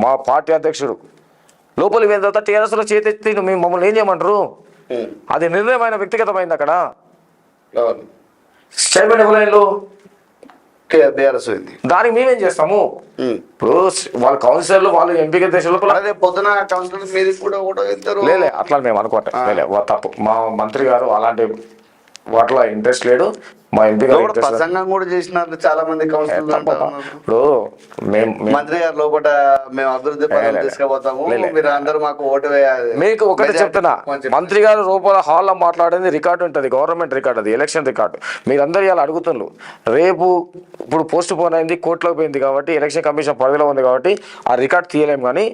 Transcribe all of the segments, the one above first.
మా పార్టీ అధ్యక్షుడు లోపలికి పోయిన తర్వాత టీఆర్ఎస్లో చేతెత్తి మేము మమ్మల్ని ఏం చేయమంటారు? అది నిర్ణయమైన వ్యక్తిగతమైంది అక్కడ. చైర్మన్ ఎవరైనా దానికి మేమేం చేస్తాము? ఇప్పుడు వాళ్ళ కౌన్సిలర్లు వాళ్ళు ఎంపిక దేశంలో పొద్దున కౌన్సిలర్ మీద కూడా లేలే అట్లా మేము అనుకోవటం లేలే తప్పు. మా మంత్రి గారు అలాంటి వాటిలో ఇంట్రెస్ట్ లేడు. మా ఎంపీ ప్రసంగం కూడా చేసినారు చాలా మంది కౌన్సిలర్. ఇప్పుడు మంత్రి గారు లోపల మేము అభివృద్ధి పనులు తీసుకుపోతాము, మీరు అందరూ మాకు ఓటు వేయాలి. మీకు ఒకటి చెప్తున్నా, మంత్రి గారు లోపల హాల్లో మాట్లాడేది రికార్డు ఉంటుంది, గవర్నమెంట్ రికార్డు, అది ఎలక్షన్ రికార్డు. మీరందరూ ఇలా అడుగుతున్నారు. రేపు ఇప్పుడు పోస్ట్ పోన్ అయింది, కోర్టులోకి పోయింది కాబట్టి ఎలక్షన్ కమిషన్ పరిధిలో ఉంది కాబట్టి ఆ రికార్డు తీయలేము. కానీ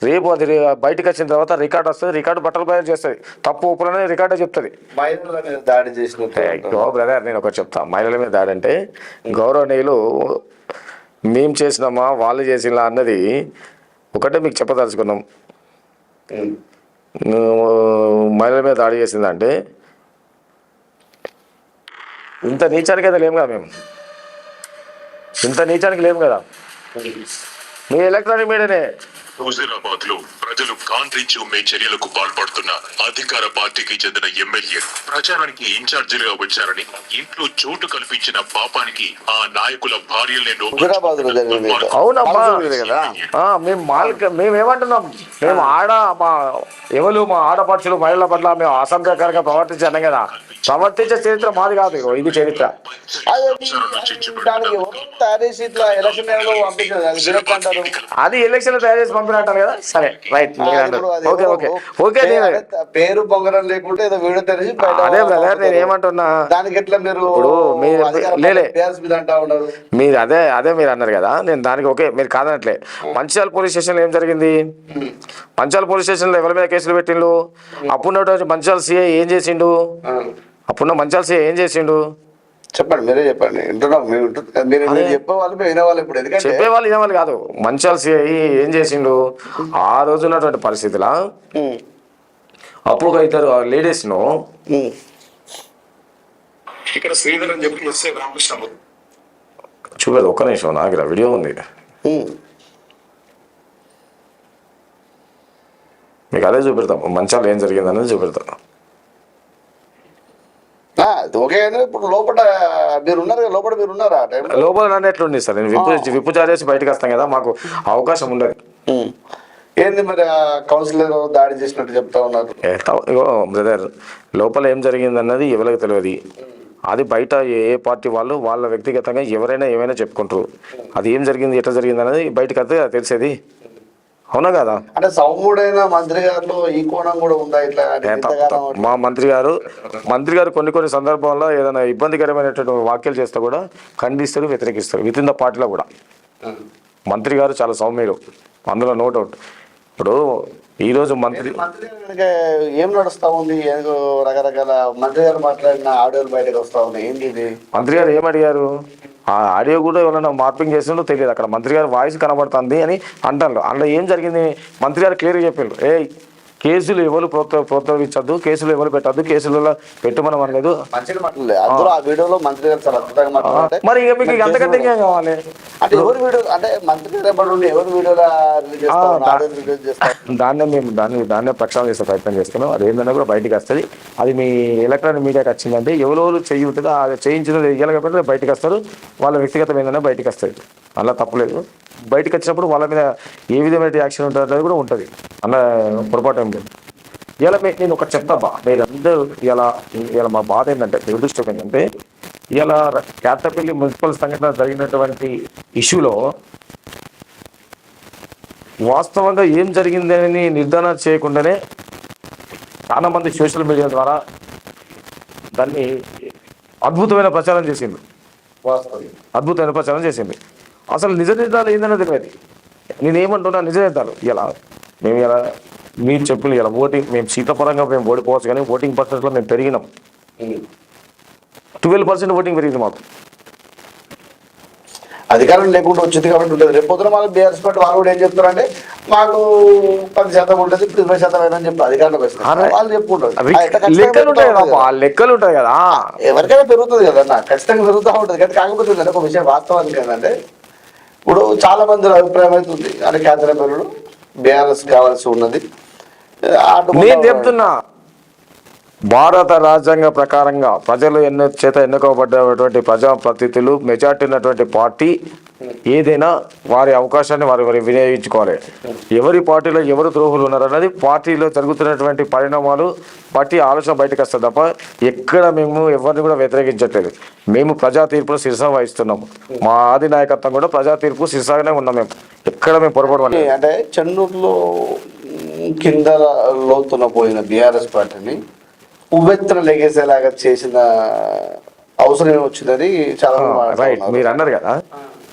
రేపు అది బయటకు వచ్చిన తర్వాత రికార్డు వస్తుంది, రికార్డు బట్టలు బయట చేస్తుంది. తప్పు ఒప్పులనే రికార్డే చెప్తుంది. దాడి చేసిన బ్రదర్ నేను ఒకటి చెప్తా, మహిళల మీద దాడి అంటే గౌరవనీయులు మేము చేసినామా వాళ్ళు చేసినా అన్నది ఒకటే మీకు చెప్పదలుచుకున్నాం. మహిళల మీద దాడి చేసిందంటే ఇంత నీచానికి అయితే లేము కదా, మేము ఇంత నీచానికి లేము కదా. మీ ఎలక్ట్రానిక్ మీడియానే హుజూరాబాద్ లో ప్రజలు గాంధీజీ ఉమ్మే చర్యలకు పాల్పడుతున్న అధికార పార్టీకి చెందిన ఎమ్మెల్యే ప్రచారానికి ఇన్ఛార్జిగా వచ్చారని ఇంట్లో చోటు కల్పించిన పాపానికి ఆ నాయకుల భార్యలే అవునమ్మా. మేమేమంటున్నాం, మేము మా ఆడపడుచులు మహిళల పట్ల మేము అసభ్యకరంగా ప్రవర్తించాను కదా. ప్రవర్తించే చరిత్ర మాది కాదు, ఇది చరిత్ర. అది ఎలక్షన్ తయారు చేసి పంపినట్టారు కదా. సరే రైట్, ఓకే ఓకే ఓకే. పేరు పొంగరం లేకుంటే ఏదో వీడియో తెలిసి అదే బ్రదర్ నేను ఏమంటున్నా, దానికి ఎట్లా మీరు మీరు అదే మీరు అన్నారు కదా, నేను దానికి ఓకే మీరు కాదనట్లే. మంచిర్యాల పోలీస్ స్టేషన్లో ఏం జరిగింది? మంచిర్యాల పోలీస్ స్టేషన్లో ఎవరి మీద కేసులు పెట్టిండు? అప్పుడున్నటువంటి మంచిర్యాల సిఐ ఏం చేసిండు? అప్పుడున్న మంచిర్యాల సిఐ ఏం చేసిండు? చెప్పండి, మీరే చెప్పండి. చెప్పేవాళ్ళు వినేవాళ్ళు, ఇప్పుడు చెప్పేవాళ్ళు వినేవాళ్ళు కాదు. మంచిర్యాల సిఐ ఏం చేసిండు? ఆ రోజు ఉన్నటువంటి పరిస్థితుల అప్పుడు ఇద్దరు లేడీస్ ను ఇక్కడ శ్రీధర్ అని చెప్పి ఎస్ఐ రామకృష్ణ చూపేది ఒక్క నిమిషం, నాకు వీడియో ఉంది మీకు అదే చూపెడతాం. మంచిర్యాల ఏం జరిగింది అనేది చూపెడతాం. ఓకే. ఇప్పుడు లోపల మీరు ఉన్నారు, లోపల మీరు ఉన్నారా? లోపల నన్ను ఎట్లుంది సార్, నేను విప్పు జారేసి బయటకు వస్తాం కదా, మాకు అవకాశం ఉండదు. ఏంది మరి కౌన్సిలర్ దాడి చేసినట్టు చెప్తా ఉన్నారు? బ్రదర్ లోపల ఏం జరిగింది అన్నది ఎవరికి తెలియదు. అది బయట ఏ పార్టీ వాళ్ళు వాళ్ళ వ్యక్తిగతంగా ఎవరైనా ఏమైనా చెప్పుకుంటారు. అది ఏం జరిగింది ఎట్లా జరిగింది అనేది బయటకు వస్తే తెలిసేది. అవునా కదా? అంటే సౌమ్యుడైన మంత్రి గారిలో ఈ కోణం కూడా ఉందా? ఇట్లా మా మంత్రి గారు కొన్ని సందర్భాల్లో ఏదైనా ఇబ్బందికరమైనటువంటి వ్యాఖ్యలు చేస్తే కూడా ఖండిస్తారు, వ్యతిరేకిస్తారు. విత్ ఇన్ ద పార్టీలో కూడా మంత్రి గారు చాలా సౌమ్యులు, అందులో నో డౌట్. ఇప్పుడు ఈరోజు మంత్రి ఏం నడుస్తా ఉంది? రకరకాల మంత్రి గారు మాట్లాడిన ఆడియోలు బయటకు వస్తా ఉన్నాయి. ఏంటి ఇది? మంత్రి గారు ఏమడిగారు? ఆ ఆడియో కూడా ఎవరైనా మార్పింగ్ చేసిందో తెలియదు. అక్కడ మంత్రి గారి వాయిస్ కనబడుతుంది అని అంటారు. అందులో ఏం జరిగింది మంత్రి గారు క్లియర్గా చెప్పిండ్రు. కేసులు ఎవరు ప్రోత్సహించద్దు, కేసులు ఎవరు పెట్టద్దు, కేసులలో పెట్టమని అనలేదు. మరి ఇక మీకు అంతకంటే ఇంకేం కావాలి? అంటే ఎవరు వీడియో, అంటే మంత్రి ఎవరు వీడియోలో దాన్నే ప్రక్షాళన చేసే ప్రయత్నం చేస్తున్నాం. అది ఏంటన్నా కూడా బయటకు వస్తుంది. అది మీ ఎలక్ట్రానిక్ మీడియాకి వచ్చిందంటే ఎవరెవరు చెయ్యి ఉంటుందో ఆ చేయించిన ఇయ్యాలి బయటకు వస్తారు. వాళ్ళ వ్యక్తిగతం ఏంటనే బయటకు వస్తుంది. అలా తప్పలేదు. బయటకు వచ్చినప్పుడు వాళ్ళ మీద ఏ విధమైన యాక్షన్ ఉంటుంది అనేది కూడా ఉంటుంది. అలా పొరపాటు ఏం లేదు. ఇలా నేను ఒకటి చెప్తా, మీరందరూ ఇలా మా బాధ ఏంటంటే, దురదృష్టం ఏంటంటే, ఇలా కేతపల్లి మున్సిపల్ సంఘటన జరిగినటువంటి ఇష్యూలో వాస్తవంగా ఏం జరిగిందని నిర్ధారణ చేయకుండానే చాలా మంది సోషల్ మీడియా ద్వారా దాన్ని అద్భుతమైన ప్రచారం చేసింది. అసలు నిజ నిర్ధారణ ఏందనే తెలియదు. నేనేమంటున్నా, నిజ నిర్ధారణ మేము మీరు చెప్పులు ఓటింగ్ మేము సీతపరంగా మేము ఓడిపోవచ్చు, కానీ ఓటింగ్ పర్సెంట్లో మేము పెరిగినాం. 12% ఓటింగ్ పెరిగింది మాకు. అధికారం లేకుండా వచ్చింది కాబట్టి ఉంటుంది. రేపు పొద్దున మనం బీఆర్ఎస్ పార్టీ వాళ్ళు కూడా ఏం చెప్తారంటే మాకు 10% ఉంటుంది, 20% అని చెప్పి అధికారంలోకి వస్తారు. వాళ్ళు చెప్పుకుంటారు. లెక్కలు ఉంటాయి కదా, ఎవరికైనా పెరుగుతుంది కదన్నా, ఖచ్చితంగా పెరుగుతూ ఉంటుంది. కానీ కాకపోతే ఒక విషయం వాస్తవానికి ఏంటంటే, ఇప్పుడు చాలా మంది అభిప్రాయం అవుతుంది అని కేంద్రంలో బీఆర్ఎస్ కావాల్సి ఉన్నది. నేను చెప్తున్నా, భారత రాజ్యాంగ ప్రకారంగా ప్రజలు చేత ఎన్నుకోబడ్డటువంటి ప్రజాప్రతినిధులు మెజార్టీ ఉన్నటువంటి పార్టీ ఏదైనా వారి అవకాశాన్ని వారి వినియోగించుకోవాలి. ఎవరి పార్టీలో ఎవరు ద్రోహులు ఉన్నారన్నది పార్టీలో జరుగుతున్నటువంటి పరిణామాలు పార్టీ ఆలోచన బయటకు వస్తుంది తప్ప ఎక్కడ మేము ఎవరిని కూడా వ్యతిరేకించట్లేదు. మేము ప్రజా తీర్పులో శిరస వహిస్తున్నాము. మా ఆది నాయకత్వం కూడా ప్రజా తీర్పు శిరసగానే ఉన్నాం. మేము ఎక్కడ మేము పొరపాటు అంటే చెన్నూరులో కింద లోతున పోయిన బీఆర్ఎస్ పార్టీని ఉవ్వెత్తున లెగేసేలాగా చేసిన అవసరం వచ్చిందని చాలా రైట్ మీరు అన్నారు కదా,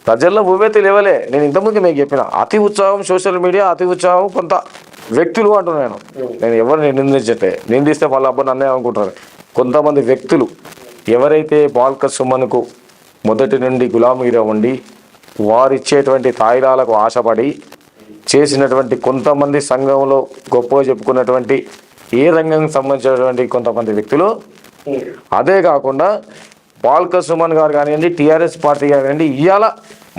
ప్రజల్లో ఉవ్వెత్తి లేవలే. నేను ఇంతకుముందు మీకు చెప్పిన అతి ఉత్సాహం సోషల్ మీడియా, అతి ఉత్సాహం కొంత వ్యక్తులు అంటున్నాను. నేను ఎవరిని నిందించట్లే, నిందిస్తే వాళ్ళ అబ్బాయి నన్నే అనుకుంటున్నారు. కొంతమంది వ్యక్తులు ఎవరైతే బాల్క సుమన్కు మొదటి నుండి గులామీగా ఉండి వారిచ్చేటువంటి తాయిలాలకు ఆశపడి చేసినటువంటి కొంతమంది సంఘంలో గొప్పగా చెప్పుకున్నటువంటి ఏ రంగానికి సంబంధించినటువంటి కొంతమంది వ్యక్తులు, అదే కాకుండా బాల్క సుమన్ గారు కానివ్వండి, టీఆర్ఎస్ పార్టీ కానివ్వండి, ఇవాళ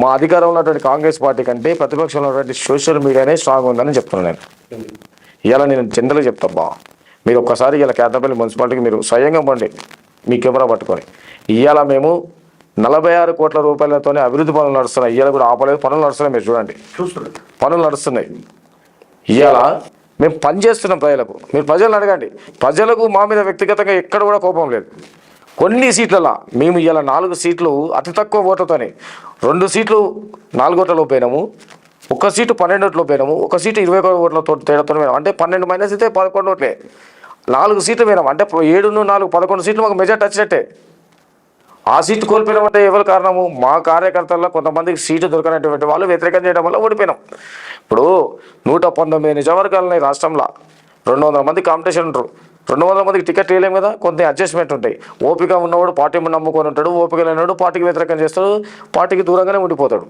మా అధికారంలో ఉన్నటువంటి కాంగ్రెస్ పార్టీ కంటే ప్రతిపక్షంలో ఉన్నటువంటి సోషల్ మీడియానే స్ట్రాంగ్ ఉందని చెప్తున్నాను. నేను ఇవాళ నేను జనరల్గా చెప్తాబ్బా, మీరు ఒక్కసారి ఇలా కేతపల్లి మున్సిపాలిటీకి మీరు స్వయంగా పండి మీ కెమెరా పట్టుకొని, ఇవాళ మేము 46 కోట్ల రూపాయలతోనే అభివృద్ధి పనులు నడుస్తున్నాయి. ఇవాళ కూడా ఆపలేదు, పనులు నడుస్తున్నాయి. మీరు చూడండి, పనులు నడుస్తున్నాయి. ఇవాళ మేము పని చేస్తున్నాం ప్రజలకు. మీరు ప్రజలను అడగండి, ప్రజలకు మా మీద వ్యక్తిగతంగా ఎక్కడ కూడా కోపం లేదు. కొన్ని సీట్లలో మేము ఇలా 4 సీట్లు అతి తక్కువ ఓట్లతోనే, 2 సీట్లు 4 ఓట్లలో పోయినాము, 1 సీటు 12 ఓట్లో పోయినాము, 1 సీటు 21 ఓట్లతో తేడాతో పోయినాం. అంటే 12 మైనస్ అయితే 11 ఓట్లే, 4 సీట్లు పోయినాం. అంటే 7, 4, 11 సీట్లు మాకు మెజార్టీ వచ్చినట్టే. ఆ సీటు కోల్పోయినామంటే ఎవరు కారణము? మా కార్యకర్తల్లో కొంతమందికి సీటు దొరకనటువంటి వాళ్ళు వ్యతిరేకం చేయడం వల్ల ఓడిపోయినాం. ఇప్పుడు 119 నియోజకవర్గాలు ఉన్నాయి రాష్ట్రంలో, 200 మంది కాంపిటీషన్ ఉంటారు. 200 మందికి టికెట్ వేయలేము కదా, కొంత అడ్జస్ట్మెంట్ ఉంటాయి. ఓపిక ఉన్నవాడు పార్టీ నమ్ముకొని ఉంటాడు, ఓపిక లేనివాడు పార్టీకి వ్యతిరేకం చేస్తాడు, పార్టీకి దూరంగానే ఉండిపోతాడు.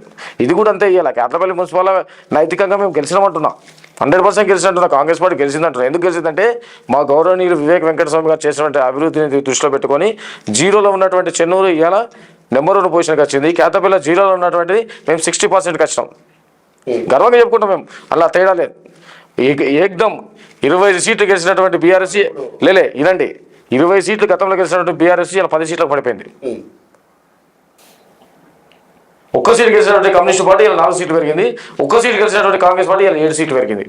ఇది కూడా అంతే. ఇవ్వాలి కేతపల్లి మున్సిపల్ నైతికంగా మేము గెలిచినామంటున్నాం, 100% గెలిచినట్టున్నా. కాంగ్రెస్ పార్టీ గెలిచిందంటున్నా. ఎందుకు గెలిచిందంటే మా గౌరవనీయులు వివేక్ వెంకటస్వామి గారు చేసినటువంటి అభివృద్ధిని దృష్టిలో పెట్టుకొని జీరోలో ఉన్నటువంటి చెన్నూరు ఇవాళ నెంబర్ 1 పొజిషన్కి వచ్చింది. కేతపల్లి జీరోలో ఉన్నటువంటిది మేము 60%కి వచ్చినాం. గర్వంగా చెప్పుకుంటాం మేము, అలా తేడా లేదు. ఏకదం 25 సీట్లు గెలిచినటువంటి బీఆర్ఎస్ లేలే ఇదండి, 20 సీట్లు గతంలో గెలిచినటువంటి బీఆర్ఎస్ ఇలా 10 సీట్లకు పడిపోయింది. 1 సీటు గెలిచినటువంటి కమ్యూనిస్ట్ పార్టీ ఇలా 4 సీట్లు పెరిగింది. 1 సీటు గెలిచినటువంటి కాంగ్రెస్ పార్టీ ఇలా 7 సీట్లు పెరిగింది.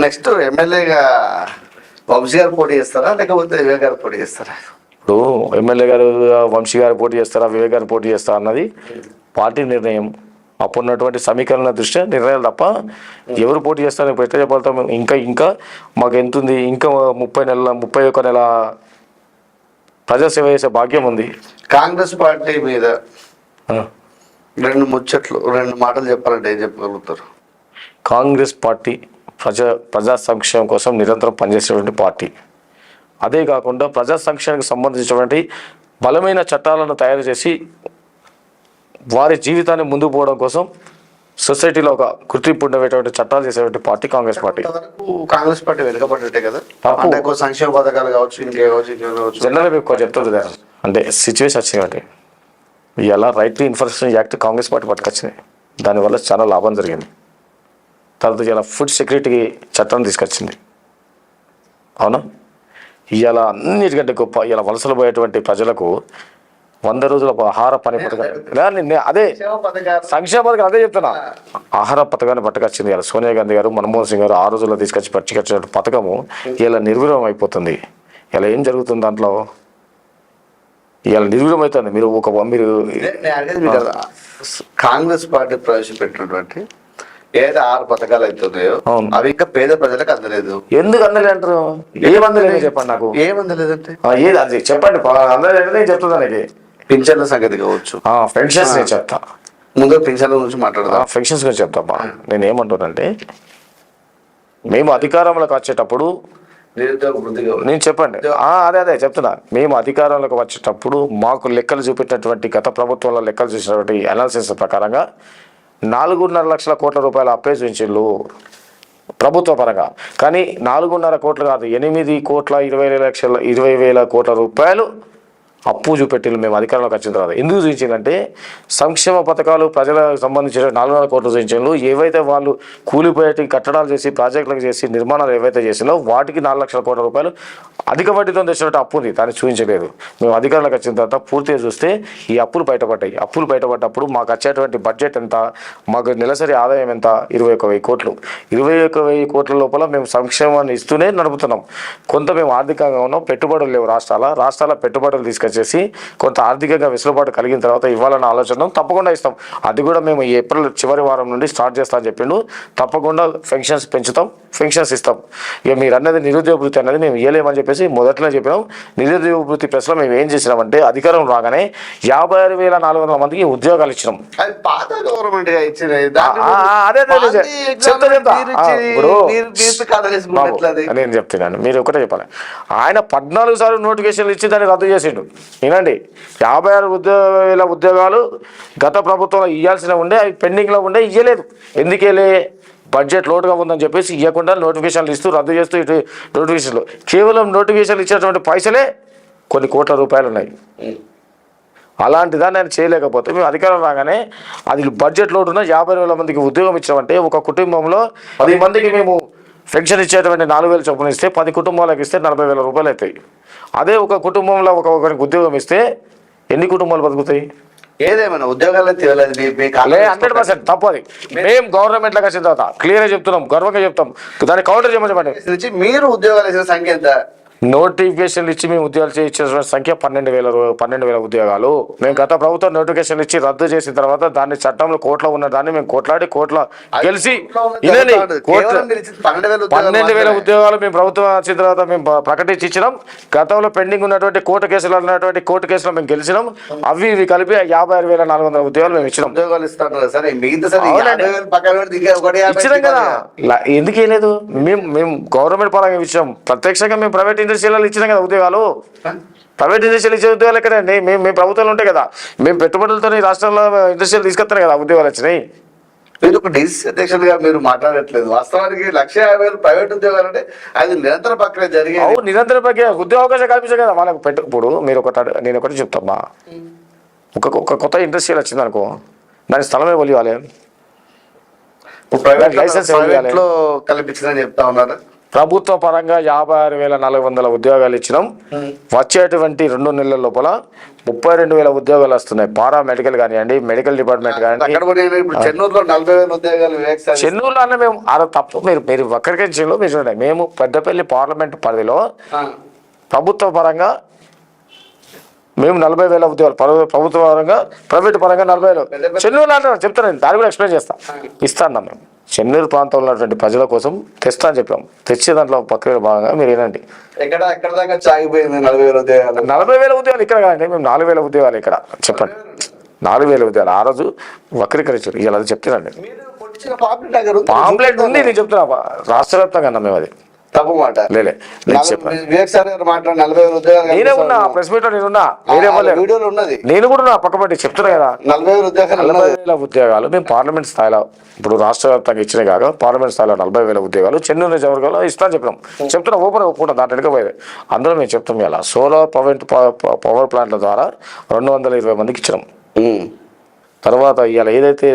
నెక్స్ట్ ఎమ్మెల్యేగా వంశీ గారు పోటీ చేస్తారా లేకపోతే వివేక్ గారు పోటీ చేస్తారా? ఇప్పుడు ఎమ్మెల్యే గారు వంశీ గారు పోటీ చేస్తారా, వివేక్ గారు పోటీ చేస్తారా అన్నది పార్టీ నిర్ణయం. అప్పుడున్నటువంటి సమీకరణ దృష్ట్యా నిర్ణయాలు తప్ప ఎవరు పోటీ చేస్తారో ఇప్పుడు ఎట్లా చెప్పాలి? ఇంకా మాకు ఎంత ఉంది? ఇంకా 31 నెల ప్రజాసేవ చేసే భాగ్యం ఉంది. కాంగ్రెస్ పార్టీ మీద 2 ముచ్చట్లు 2 మాటలు చెప్పాలంటే ఏం చెప్పగలుగుతారు? కాంగ్రెస్ పార్టీ ప్రజా సంక్షేమం కోసం నిరంతరం పనిచేసేటువంటి పార్టీ. అదే కాకుండా ప్రజా సంక్షేమానికి సంబంధించినటువంటి బలమైన చట్టాలను తయారు చేసి వారి జీవితాన్ని ముందుకు పోవడం కోసం సొసైటీలో ఒక గుర్తింపు ఉండేటువంటి చట్టాలు చేసేటువంటి party Congress party. Congress party వెనుకబడ్డట్టే కదా, అంటే సంక్షేమ పథకాలు కావచ్చు, ఇంకే కావచ్చు. జనరల్గా ఎక్కువ చెప్తుంది కదా, అంటే సిచ్యువేషన్ వచ్చిందంటే ఇలా right to information act Congress party పట్టుకొచ్చినాయి. దానివల్ల చాలా లాభం జరిగింది. తర్వాత ఇలా ఫుడ్ సెక్యూరిటీ చట్టం తీసుకొచ్చింది. అవునా? ఇవాళ అన్నిటికంటే గొప్ప ఇలా వలసలు పోయేటువంటి ప్రజలకు 100 రోజుల ఆహార పని పథకం, అదే సంక్షేమ పథకం, అదే చెప్తున్నా. ఆహార పథకాన్ని పట్టుకొచ్చింది ఇలా సోనియా గాంధీ గారు, మన్మోహన్ సింగ్ గారు 6 రోజుల్లో పట్టుకొచ్చిన పథకము ఇలా నిర్వీర్యం అయిపోతుంది. ఇలా ఏం జరుగుతుంది దాంట్లో? ఇలా నిర్వీర్యం అవుతుంది. మీరు కాంగ్రెస్ పార్టీ ప్రవేశపెట్టినటువంటి ఏదో 6 పథకాలు అవుతున్నాయో అవి ఇంకా పేద ప్రజలకు అందలేదు. ఎందుకు అందలేదు అంటారు? ఏమందలేదు చెప్పండి నాకు. ఏమందలేదంటే ఏది అది చెప్పండి. అందలేదు నేను చెప్తుందానికి. పింఛన్ల సంగతి కావచ్చు, పెన్షన్స్ నేను చెప్తా. ముందు పెన్షన్ల గురించి మాట్లాడదాం. పెన్షన్స్ గురించి చెప్తామా. నేను ఏమంటానంటే మేము అధికారంలోకి వచ్చేటప్పుడు నేను చెప్పండి అదే చెప్తున్నా. మేము అధికారంలోకి వచ్చేటప్పుడు మాకు లెక్కలు చూపెట్టినటువంటి గత ప్రభుత్వంలో లెక్కలు చూసినటువంటి అనాలిసిస్ ప్రకారంగా 4.5 లక్షల కోట్ల రూపాయల అప్పే చూపించిళ్ళు ప్రభుత్వ పరంగా. కానీ 4.5 కోట్లు కాదు, 8,20,00,000 కోట్ల రూపాయలు అప్పు చూపెట్టింది మేము అధికారంలోకి వచ్చిన తర్వాత. ఎందుకు చూపించిందంటే సంక్షేమ పథకాలు ప్రజలకు సంబంధించిన 400 కోట్లు చూపించారు. ఏవైతే వాళ్ళు కూలిపోయేటి కట్టడాలు చేసి ప్రాజెక్టులకు చేసి నిర్మాణాలు ఏవైతే చేసినో వాటికి 4 లక్షల కోట్ల రూపాయలు అధిక వడ్డీతో తెచ్చినట్టు అప్పు ఉంది, దాన్ని చూపించలేదు. మేము అధికారంలోకి వచ్చిన తర్వాత పూర్తిగా చూస్తే ఈ అప్పులు బయటపడ్డాయి. అప్పులు బయటపడ్డప్పుడు మాకు వచ్చేటువంటి బడ్జెట్ ఎంత, మాకు నెలసరి ఆదాయం ఎంత, 21,000 కోట్లు. 21,000 కోట్ల లోపల మేము సంక్షేమాన్ని ఇస్తూనే నడుపుతున్నాం. కొంత మేము ఆర్థికంగా ఉన్నాం, పెట్టుబడులు లేవు రాష్ట్రాల పెట్టుబడులు తీసుకొచ్చేసి కొంత ఆర్థికంగా వెసులుబాటు కలిగిన తర్వాత ఇవ్వాలన్న ఆలోచన తప్పకుండా ఇస్తాం. అది కూడా మేము ఏప్రిల్ చివరి వారం నుండి స్టార్ట్ చేస్తామని చెప్పిండు. తప్పకుండా పెన్షన్స్ పెంచుతాం, పెన్షన్స్ ఇస్తాం. ఇక మీరు అన్నది నిరుద్యోగ వృత్తి అన్నది మేము ఇవ్వలేమని చెప్పేసి మొదట్లో చెప్పినాం. నిరుద్యోగ వృత్తి ప్రెస్లో మేము ఏం చేసినామంటే అధికారం రాగానే 56,400 మందికి ఉద్యోగాలు ఇచ్చినాం. పాత గవర్నమెంట్ నేను చెప్తున్నాను, మీరు ఒకటే చెప్పాలి. ఆయన 14 సార్లు నోటిఫికేషన్లు ఇచ్చి దాన్ని రద్దు చేసిండు. వినండి, 56,000 ఉద్యోగాలు గత ప్రభుత్వంలో ఇవ్వాల్సిన ఉండే, అవి పెండింగ్లో ఉండే, ఇవ్వలేదు. ఎందుకేలే, బడ్జెట్ లోటుగా ఉందని చెప్పేసి ఇవ్వకుండా నోటిఫికేషన్లు ఇస్తూ రద్దు చేస్తూ ఇటు నోటిఫికేషన్లు, కేవలం నోటిఫికేషన్లు ఇచ్చినటువంటి పైసలే కొన్ని కోట్ల రూపాయలు ఉన్నాయి. అలాంటి దాన్ని ఆయన చేయలేకపోతే మేము అధికారం రాగానే అది బడ్జెట్ లోటు ఉన్న 50,000 మందికి ఉద్యోగం ఇచ్చామంటే ఒక కుటుంబంలో 10 మందికి మేము పెన్షన్ ఇచ్చేటువంటి 4,000 చొప్పున ఇస్తే 10 కుటుంబాలకు ఇస్తే 40,000 రూపాయలు అవుతాయి. అదే ఒక కుటుంబంలో ఒకరికి ఉద్యోగం ఇస్తే ఎన్ని కుటుంబాలు బతుకుతాయి? ఏదేమైనా ఉద్యోగాలు 100% తప్పు. అది మేము గవర్నమెంట్ లాగా వచ్చిన తర్వాత క్లియర్గా చెప్తున్నాం, గర్వంగా చెప్తాం. దాన్ని కౌంటర్ చేయమని మీరు ఉద్యోగాలు ఇచ్చిన సంఖ్య ఎంత? నోటిఫికేషన్లు ఇచ్చి మేము ఉద్యోగాలు ఇచ్చిన సంఖ్య 12,000 ఉద్యోగాలు. మేము గత ప్రభుత్వం నోటిఫికేషన్లు ఇచ్చి రద్దు చేసిన తర్వాత దాన్ని చట్టంలో కోర్టులో ఉన్న దాన్ని మేము కొట్లాడి కోర్టులో గెలిచి 12,000 ఉద్యోగాలు మేము ప్రభుత్వం వచ్చిన తర్వాత మేము ప్రకటించి ఇచ్చినాం. గతంలో పెండింగ్ ఉన్నటువంటి కోర్టు కేసులు అన్నటువంటి కోర్టు కేసులో మేము గెలిచినాం. అవి ఇవి కలిపి 56,400 ఉద్యోగాలు మేము ఇచ్చినాం. ఇచ్చినాం కదా, ఎందుకు వేయలేదు? మేము గవర్నమెంట్ పరంగా ఇచ్చాం, ప్రత్యక్షంగా మేము ప్రైవేట్ ఇండస్ట్రీలలో ఇచ్చినాం కదా ఉద్యోగాలు. ప్రైవేట్ ఇండస్ట్రీలు ఇచ్చే ఉద్యోగాలు ఎక్కడండి? మేము ప్రభుత్వాలు ఉంటాయి కదా, మేము పెట్టుబడులతో రాష్ట్రంలో ఇండస్ట్రీలు తీసుకొస్తాను కదా ఉద్యోగాలు వచ్చినాయి. మీరు ఒక డీసీ అధ్యక్షులుగా మీరు మాట్లాడట్లేదు. వాస్తవానికి 150,000 ప్రైవేట్ ఉద్యోగాలు అంటే అది నిరంతర ప్రక్రియ జరిగేది. నిరంతర ప్రక్రియ, ఉద్యోగ అవకాశం కల్పించారు కదా వాళ్ళకి. ఇప్పుడు మీరు నేను ఒకటి చెప్తామా, ఒక కొత్త ఇండస్ట్రీలు వచ్చింది అనుకో, దాని స్థలమే ఇవ్వాలి, లైసెన్స్ కల్పించిందని చెప్తా ఉన్నారు. ప్రభుత్వ పరంగా 56,400 ఉద్యోగాలు ఇచ్చినాం. వచ్చేటువంటి 2 నెలల లోపల 32,000 ఉద్యోగాలు వస్తున్నాయి. పారామెడికల్ కానివ్వండి, మెడికల్ డిపార్ట్మెంట్ కానివ్వండి. చెన్నూరులో అన్న మేము తప్పు, మీరు వక్రీకరించడంలో మీరు చూడండి. మేము పెద్దపల్లి పార్లమెంట్ పరిధిలో ప్రభుత్వ పరంగా మేము 40,000 ఉద్యోగాలు, ప్రభుత్వ పరంగా ప్రైవేట్ పరంగా 40,000. చెన్నూరులో అంటే చెప్తాను, దాన్ని కూడా ఎక్స్ప్లెయిన్ ఇస్తాను. మేము చెన్నూరు ప్రాంతంలో ఉన్నటువంటి ప్రజల కోసం తెస్తా అని చెప్పాం. తెచ్చే దాంట్లో ప్రక్రియ భాగంగా మీరు ఏనండి, ఎక్కడ దాకా సాగిపోయింది 40,000 ఉద్యోగాలు. 40,000 ఉద్యోగాలు ఇక్కడ కాదండి, మేము 4,000 ఉద్యోగాలు ఇక్కడ. చెప్పండి, 4,000 ఉద్యోగాలు. ఆ రోజు వక్రీకరించారు, ఇలా అది చెప్తున్నాండి. పాంప్లెట్ ఉంది, నేను చెప్తున్నా రాష్ట్ర వ్యాప్తంగా అన్నా మేము. అది తప్పు మాట. నేనే ఉన్నా ప్రెస్ మీట్ లో, నేనున్నా, వీడియోలో ఉన్నది, నేను కూడా ఉన్నా పక్కపట్టి చెప్తున్నా కదా. 40,000 ఉద్యోగాలు మేము పార్లమెంట్ స్థాయిలో, ఇప్పుడు రాష్ట్ర వ్యాప్తంగా ఇచ్చినాయి కాక పార్లమెంట్ స్థాయిలో 40,000 ఉద్యోగాలు చెన్నూరు నియోజకవర్గంలో ఇస్తాను చెప్తున్నా ఓపెన్ ఒప్పుకుంటాం, దాంట్లో వెళ్ళకపోయేది. అందులో మేము చెప్తాం ఇలా సోలార్ పవర్ ప్లాంట్ల ద్వారా 220 మందికి ఇచ్చినాం. తర్వాత ఇవాళ ఏదైతే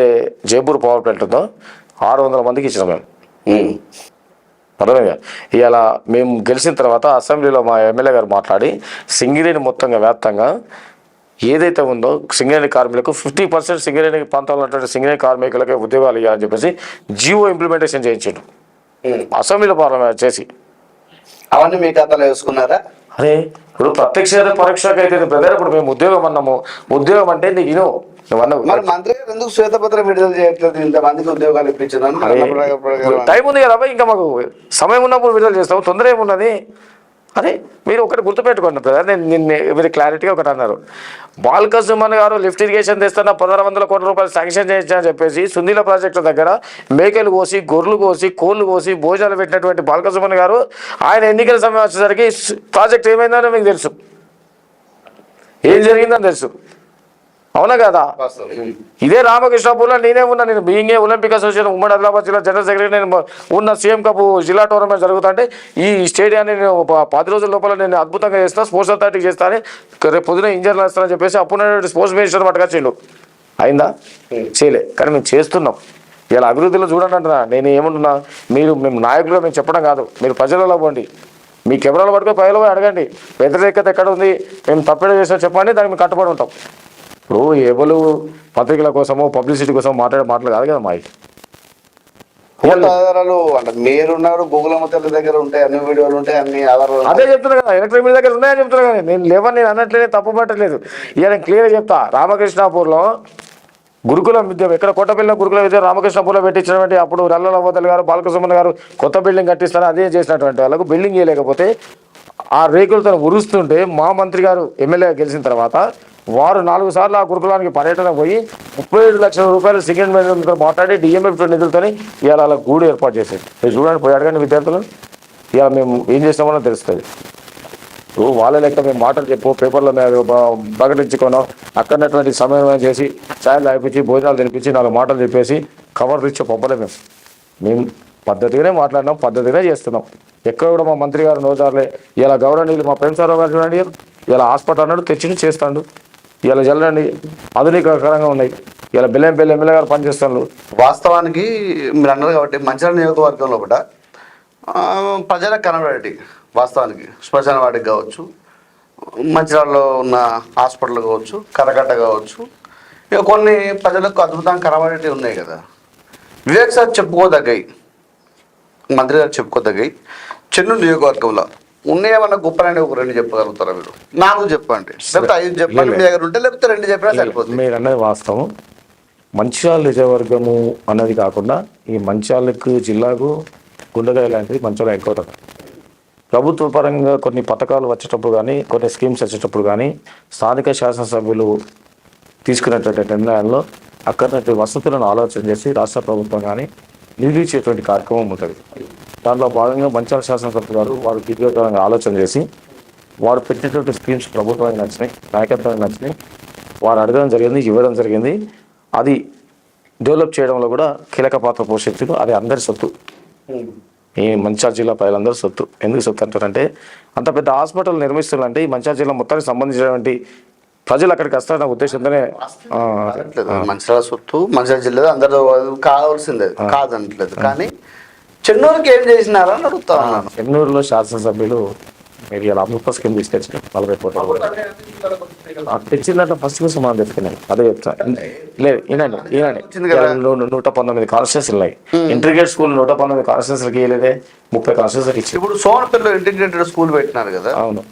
జైపూర్ పవర్ ప్లాంట్ ఉందో 600 మందికి ఇచ్చినాం మేము. అర్థమైందా? ఇవాళ మేము గెలిచిన తర్వాత అసెంబ్లీలో మా ఎమ్మెల్యే గారు మాట్లాడి సింగరేణి మొత్తంగా వ్యాప్తంగా ఏదైతే ఉందో సింగరేణి కార్మికులకు 50% సింగరేణి ప్రాంతంలో ఉన్నటువంటి సింగరేణి కార్మికులకే ఉద్యోగాలు ఇవ్వాలని చెప్పేసి జియో ఇంప్లిమెంటేషన్ చేయించాడు అసెంబ్లీలో పార్లమెంట్ చేసి. అవన్నీ మీ ఖాతాలో వేసుకున్నారా? అరే ఇప్పుడు ప్రత్యక్ష పరోక్షగా అయితే బ్రదర్, ఇప్పుడు మేము ఉద్యోగం అన్నాము, ఉద్యోగం అంటే నీకు మంత్రి గారు ఎందుకు శ్వేతపత్రం విడుదల చేయట్లేదు? ఇంతమందికి ఉద్యోగాలు ఇప్పించడం టైం ఉంది కదా, ఇంకా మాకు సమయం ఉన్నప్పుడు విడుదల చేస్తాము, తొందర ఏమున్నది. అరే మీరు ఒకటి గుర్తుపెట్టుకోండి బ్రదర్, మీరు క్లారిటీగా ఒకటి అన్నారు. బాల్క సుమన్ గారు లిఫ్ట్ ఇరిగేషన్ తెస్తున్న 1,600 కోట్ల రూపాయలు శాంక్షన్ చేయించాలని చెప్పేసి సునీల ప్రాజెక్టుల దగ్గర మేకలు కోసి, గొర్రెలు కోసి, కోళ్ళు కోసి భోజనాలు పెట్టినటువంటి బాల్క సుమన్ గారు ఆయన ఎన్నికల సమయం వచ్చేసరికి ప్రాజెక్ట్ ఏమైందో మీకు తెలుసు, ఏం జరిగిందని తెలుసు. అవునా కదా? వాస్తవం. ఇదే రామకృష్ణాపూర్లో నేనే ఉన్నా. నేను బీయింగే ఒలింపిక్ అసోసియేషన్ ఉమ్మడి ఆదిలాబాద్ జిల్లా జనరల్ సెక్రటరీ. నేను ఉన్న సీఎం కప్ జిల్లా టోర్నమెంట్ జరుగుతుంటే ఈ స్టేడియాన్ని నేను 10 రోజుల లోపల నేను అద్భుతంగా చేస్తా, స్పోర్ట్స్ అథారిటీకి చేస్తాను, రేపు పొద్దున ఇంజనీర్లు వేస్తానని చెప్పేసి అప్పుడు స్పోర్ట్స్ మినిస్టర్ పట్టుకొచ్చిండు. అయిందా? చేయలే. కానీ మేము చేస్తున్నాం. ఇలా అభివృద్ధిలో చూడండి అంటున్నా. నేను ఏమంటున్నా, మేము నాయకులుగా మేము చెప్పడం కాదు, మీరు ప్రజలలో పోండి, మీ కెమెరాలు పట్టుకొని ప్రజలు పోయి అడగండి, వ్యతిరేకత ఎక్కడ ఉంది, మేము తప్పేడ చేసినా చెప్పండి, దానికి మేము కట్టుబడి ఉంటాం. ఇప్పుడు ఎవరు పత్రికల కోసమో పబ్లిసిటీ కోసం మాట్లాడే మాటలు కాదు కదా మావి. పూర్తి ఆధారాలు అంటే మీరున్నారు, గూగుల్ తల్లి దగ్గర ఉంటాయి, అన్ని వీడియోలు ఉంటాయి, అన్ని ఆధారాలు. అదే చెప్తున్నా కదా, ఎలక్ట్రిక్ మీడియా దగ్గర ఉన్నాయని చెప్తున్నా కానీ నేను లేవని నేను అన్నట్లేదే, తప్పు పట్టలేదు. ఇక నేను క్లియర్గా చెప్తా. రామకృష్ణాపూర్లో గురుకులం విద్య, ఎక్కడ కొత్తపల్లిలో గురుకుల విద్య రామకృష్ణాపూర్లో పెట్టించినటువంటి అప్పుడు రల్లలవతలు గారు, బాలకృష్ణ గారు కొత్త బిల్డింగ్ కట్టిస్తారు, అదే చేసినటువంటి వాళ్ళకు బిల్డింగ్ చేయలేకపోతే ఆ రేకులతో ఉరుస్తుంటే మా మంత్రి గారు ఎమ్మెల్యే గెలిచిన తర్వాత వారు 4 సార్లు ఆ గురుకులానికి పర్యటన పోయి 37 లక్షల రూపాయలు సెకండ్ మేనేజ్మెంట్తో మాట్లాడి డిఎంఎఫ్ నిధులతో ఇవాళ వాళ్ళ గూడు ఏర్పాటు చేసేది. మీరు చూడండి, పోయి అడగండి విద్యార్థులు, ఇవాళ మేము ఏం చేస్తామో తెలుస్తుంది. వాళ్ళ లెక్క మేము మాటలు చెప్పు, పేపర్ల మీద ప్రకటించుకోనో, అక్కడటువంటి సమన్వయం చేసి ఛాయలు అయిపించి భోజనాలు తినిపించి 4 మాటలు చెప్పేసి కవర్లు ఇచ్చే పంపలే. మేము పద్ధతిగానే మాట్లాడినాం, పద్ధతిగానే చేస్తున్నాం. ఎక్కడ కూడా మా మంత్రి గారు నోచారులే. ఇలా గౌరవనీయులు మా ప్రేమసారావు గారు చూడండి, ఇలా హాస్పిటల్ అన్నాడు తెచ్చి చేస్తాడు. ఇలా జల్లండి ఆధునికరంగా ఉన్నాయి. ఇలా బెల్లంపల్లి ఎమ్మెల్యే గారు పనిచేస్తాడు. వాస్తవానికి మీరు అన్నారు కాబట్టి మంచిర్యాల నియోజకవర్గంలో కూడా ప్రజలకు కనబడేటి వాస్తవానికి శ్మశాన వాటికి కావచ్చు, మంచిర్యాలలో ఉన్న హాస్పిటల్ కావచ్చు, కరకట్ట కావచ్చు, ఇక కొన్ని ప్రజలకు అద్భుతంగా కనబడేటివి ఉన్నాయి కదా. వివేక్ సార్ చెప్పుకోదగ్గాయి, మంత్రి గారు చెప్పుకోదగ్గాయి చెన్నూరు నియోజకవర్గంలో ఉన్నాయేమన్నా గొప్పలని ఒక 2 చెప్పగలుగుతారా మీరు? 4 చెప్పండి, లేకపోతే 5 చెప్పండి మీ దగ్గర ఉంటే, లేకపోతే 2 చెప్పినా సరిపోతుంది. మీరు అన్నది వాస్తవం. మంచిర్యాల నియోజకవర్గము అన్నది కాకుండా ఈ మంచిర్యాలకు జిల్లాకు గుండెకాయ లాంటిది మంచిర్యాల ఎక్కువ. ప్రభుత్వ పరంగా కొన్ని పథకాలు వచ్చేటప్పుడు కానీ, కొన్ని స్కీమ్స్ వచ్చేటప్పుడు కానీ స్థానిక శాసనసభ్యులు తీసుకున్నటువంటి నిర్ణయాల్లో అక్కడ వసతులను ఆలోచన చేసి రాష్ట్ర ప్రభుత్వం కానీ నిధులు ఇచ్చేటువంటి కార్యక్రమం ఉంటుంది. దాంట్లో భాగంగా మంచిర్యాల శాసనసభ్యులు గారు వారు దీర్ఘకాలంగా ఆలోచన చేసి వారు పెట్టినటువంటి స్కీమ్స్ ప్రభుత్వానికి నచ్చినాయి, నాయకత్వానికి నచ్చినాయి, వారు అడగడం జరిగింది, ఇవ్వడం జరిగింది. అది డెవలప్ చేయడంలో కూడా కీలక పాత్ర పోషించారు. అది అందరి సొత్తు, ఈ మంచిర్యాల జిల్లా ప్రజలందరూ సొత్తు. ఎందుకు సొత్తు అంటారంటే, అంత పెద్ద హాస్పిటల్ నిర్మిస్తున్నారంటే ఈ మంచిర్యాల జిల్లా మొత్తానికి సంబంధించినటువంటి ప్రజలు అక్కడికి వస్తారన్న ఉద్దేశంతోనే. మంచిర్యాల సొత్తు, మంచిర్యాల జిల్లా అందరూ కావాల్సిందే కాదనట్లేదు, కానీ చెన్నూరుకి ఏం చేసినారని అడుగుతా ఉన్నాను. చెన్నూరులో శాసనసభ్యులు మీరు ఇలా అమృత స్కీమ్ తీసుకొచ్చిన 40 కోట్ల తెచ్చిందంటే ఫస్ట్ కోసం మనం చెప్తున్నాను. అదే చెప్తా. లేదు ఈనండి 119 కాన్స్టిట్యూన్సీలు ఉన్నాయి. ఇంటిగ్రేటెడ్ స్కూల్ 119 కాన్స్టిట్యూన్సీలకి ఇవ్వలేదే, 30 కాన్స్టిట్యూన్సీలకి ఇచ్చి. ఇప్పుడు సోమనపల్లిలో ఇంటిగ్రేటెడ్ స్కూల్ పెట్టినారు కదా. అవును.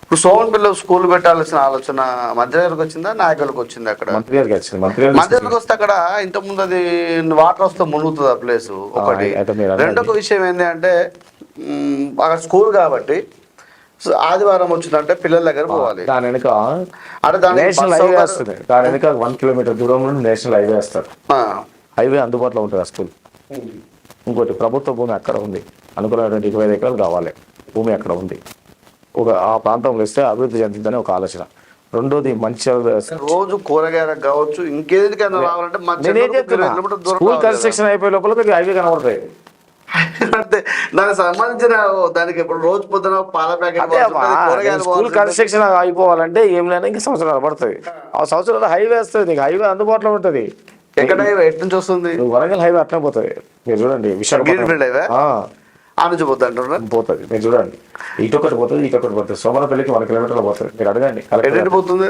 ఇప్పుడు సోమనపల్లిలో స్కూల్ పెట్టాల్సిన ఆలోచన మంత్రి గారికి వచ్చిందా, నాయకులకు వచ్చిందా? అక్కడ మంత్రి గారికి వచ్చింది. మంత్రి గారికి వస్తే అక్కడ ఇంతకుముందు అది వాటర్ వస్తే మునుగుతుంది ఆ ప్లేస్ ఒకటి. రెండొక విషయం ఏంటి అంటే, అక్కడ స్కూల్ కాబట్టి ఆదివారం వచ్చిందంటే పిల్లల దగ్గర పోవాలి. దాని వెనుక అంటే నేషనల్ హైవే వస్తుంది. దాని వెనుక 1 కిలోమీటర్ దూరంలో నేషనల్ హైవే వస్తారు. హైవే అందుబాటులో ఉంటుంది ఆ స్కూల్. ఇంకోటి ప్రభుత్వ భూమి అక్కడ ఉంది, అనుకున్నటువంటి 25 ఎకరాలు కావాలి భూమి అక్కడ ఉంది. ఆ ప్రాంతంలో ఇస్తే అభివృద్ధి చెందుతుందని ఒక ఆలోచన. రెండోది మంచిర్యాల రోజు కూరగాయలకు కావచ్చు, ఇంకేదికైనా రావాలంటే స్కూల్ కన్స్ట్రక్షన్ అయిపోయే లోపల మీకు హైవే కనబడతాయి. అంటే దానికి సంబంధించిన దానికి ఇప్పుడు రోజు పొద్దున పాల ప్యాకెట్ స్కూల్ కన్స్ట్రక్షన్ అయిపోవాలంటే ఏం లేని ఇంకా సంవత్సరాలు పడుతుంది. ఆ సంవత్సరాలు హైవే వస్తుంది, నీకు హైవే అందుబాటులో ఉంటుంది. ఎక్కడ హైవే ఎటు నుంచి వస్తుంది? వరంగల్ హైవే అట్లా పోతుంది. మీరు చూడండి విశాఖపట్నం హైవే ఆ నుంచి పోతుంది. మీరు చూడండి ఇటొకటి పోతుంది, ఇటొకటి పోతుంది. సోమనపల్లికి 1 కిలోమీటర్లు పోతుంది. మీరు అడగండి పోతుంది.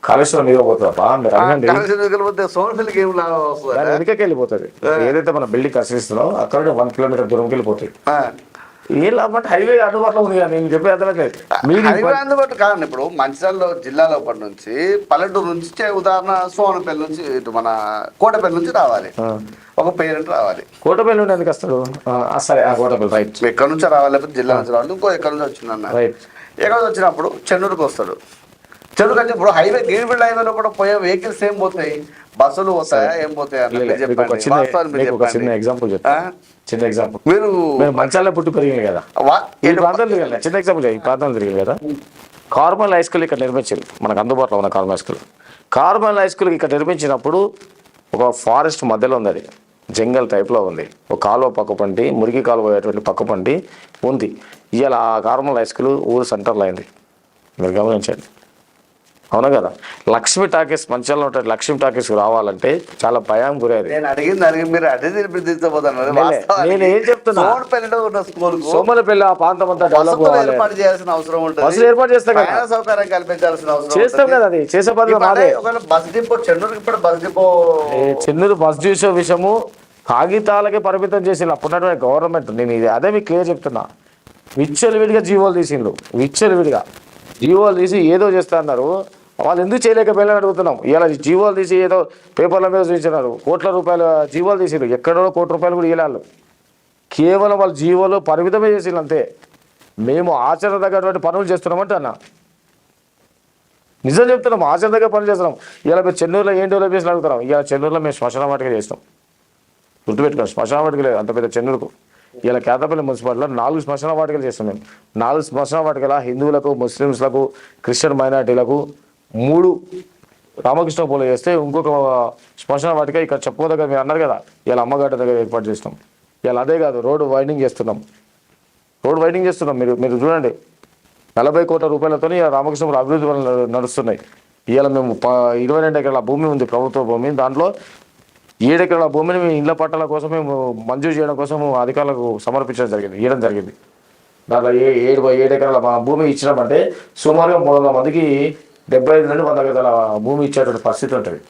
కాళేశ్వరం మీద పోతుందా మీరు అడగండి. సోమనపల్లికి ఏం లాభం వస్తుంది? దాని వెనుకకి వెళ్ళిపోతుంది. ఏదైతే మన బిల్డింగ్ కన్స్ట్రక్షన్ అక్కడ 1 కిలోమీటర్ దూరంకి వెళ్ళిపోతుంది. ఏం లాభం అంటే హైవే అందుబాటులో ఉంది కదా. నేను చెప్పే అర్థమైతే హైవే అందుబాటు కాదండి. ఇప్పుడు మంచిర్యాల జిల్లాలో ఒకటి నుంచి పల్లెటూరు నుంచి ఉదాహరణ సోమనపల్లి నుంచి ఇటు మన కోటపల్లి నుంచి రావాలి, ఒక పేరెంట్ రావాలి. కోటపల్లి నుండి ఎందుకు వస్తాడు? సరే కోటపల్లి రైట్. ఎక్కడి నుంచి రావాలి, లేకపోతే జిల్లా నుంచి రావాలి, ఇంకో ఎక్కడి నుంచి వచ్చిందన్న రైట్. ఎక్కడ నుంచి వచ్చినప్పుడు చెన్నూరుకి వస్తాడు. చెన్నూరు అంటే ఇప్పుడు హైవే గ్రీన్ఫీల్డ్ హైవేలో కూడా పోయే వెహికల్స్ ఏం పోతాయి, బస్సులు పోతాయా, ఏం పోతాయి? చిన్న ఎగ్జాంపుల్ చెప్తా. చిన్న ఎగ్జాంపుల్, మీరు మంచాల్లో పుట్టి పెరిగింది కదా, ఈ ప్రాంతాలు తిరిగి చిన్న ఎగ్జాంపుల్, ఈ ప్రాంతాలు తిరిగింది కదా. కార్మల్ హై స్కూల్ ఇక్కడ నిర్మించారు మనకు అందుబాటులో ఉన్న Carmel high school. Carmel high స్కూల్కి ఇక్కడ నిర్మించినప్పుడు ఒక ఫారెస్ట్ మధ్యలో ఉంది, అది జంగల్ టైప్లో ఉంది. ఒక కాలువ పక్క పంటి, మురికి కాలువ పోయేటువంటి పక్క పంటి ఉంది. ఇవాళ ఆ కార్మల్ హై స్కూల్ ఊరు సెంటర్లో అయింది. మీరు గమనించండి, అవునా కదా. లక్ష్మీ టాకీస్ మంచిగా ఉంటుంది. లక్ష్మీ టాకీస్కి రావాలంటే చాలా భయం గురేది. నేను అడిగి మీరు అదే నేను ఏం చెప్తున్నా, సోమలపల్లి ఆ ప్రాంతం అంతా డెవలప్ కావాలి, ఏర్పాటు చేయాల్సిన అవసరం ఉంటుంది. బస్సులు ఏర్పాటు చేస్తాం కదా, ప్రయాణ సౌకర్యం కల్పించాల్సిన అవసరం చేస్తాం ఉంటుంది. కదా, అది చేసే పద్ధతి మాదే. ఒకవేళ బస్ డిపో చెన్నూరుకి ఇప్పుడు బస్ డిపో చెన్నూరు బస్ చూసే విషయము కాగితాలకే పరిమితం చేసి అప్పుడున్నటువంటి గవర్నమెంట్, నేను ఇది అదే మీకు క్లియర్ చెప్తున్నా. విచ్చలవిడిగా జీవోలు తీసిండ్రు, విచ్చలవిడిగా జీవోలు తీసి ఏదో చేస్తా అన్నారు. వాళ్ళు ఎందుకు చేయలేకపోయాలని అడుగుతున్నాం. ఇలా జీవోలు తీసి ఏదో పేపర్ల మీద చూపించినారు, కోట్ల రూపాయల జీవోలు తీసిరు. ఎక్కడో ₹1 కూడా ఇవ్వాలి. కేవలం వాళ్ళు జీవోలు పరిమితమే చేసిండ్రు అంతే. మేము ఆచరణ తగ్గటువంటి పనులు చేస్తున్నామంటే అన్న, నిజం చెప్తున్నాం, ఆచరణ దగ్గర పనులు చేస్తున్నాం. ఇలా మీరు చెన్నూరులో ఏం డెవలప్ చేసి అడుగుతున్నాం. ఇలా చెన్నూరులో మేము శ్మశాన వాటిక చేస్తాం, గుర్తుపెట్టుకోండి. శ్మశాన వాటిక లేదు అంత పెద్ద చెన్నూరుకు. ఇలా కేతపల్లి మున్సిపాలిటీలో 4 శ్మశాన వాటికలు చేస్తాం మేము. 4 శ్మశాన వాటికల హిందువులకు, ముస్లిమ్స్లకు, క్రిస్టియన్ మైనార్టీలకు 3 రామకృష్ణ పూలు చేస్తే, ఇంకొక శ్మశాన వాటిక ఇక్కడ చెప్పుకోదగ్గర మీరు అన్నారు కదా, ఇలా అమ్మగడ్డ దగ్గర ఏర్పాటు చేస్తాం. ఇలా అదే కాదు, రోడ్డు వైండింగ్ చేస్తున్నాం. మీరు చూడండి, 40 కోట్ల రూపాయలతో రామకృష్ణపురం అభివృద్ధి పనులు నడుస్తున్నాయి. ఇవాళ మేము 22 ఎకరాల భూమి ఉంది, ప్రభుత్వ భూమి. దాంట్లో 7 ఎకరాల భూమిని మేము ఇళ్ల పట్టాల కోసం మేము మంజూరు చేయడం కోసం అధికారులకు ఇవ్వడం జరిగింది. దాంట్లో 7 ఎకరాల భూమి ఇచ్చినామంటే సుమారుగా 300 మందికి 75 నుండి 100 గజాల భూమి ఇచ్చేటువంటి పరిస్థితి ఉంటుంది.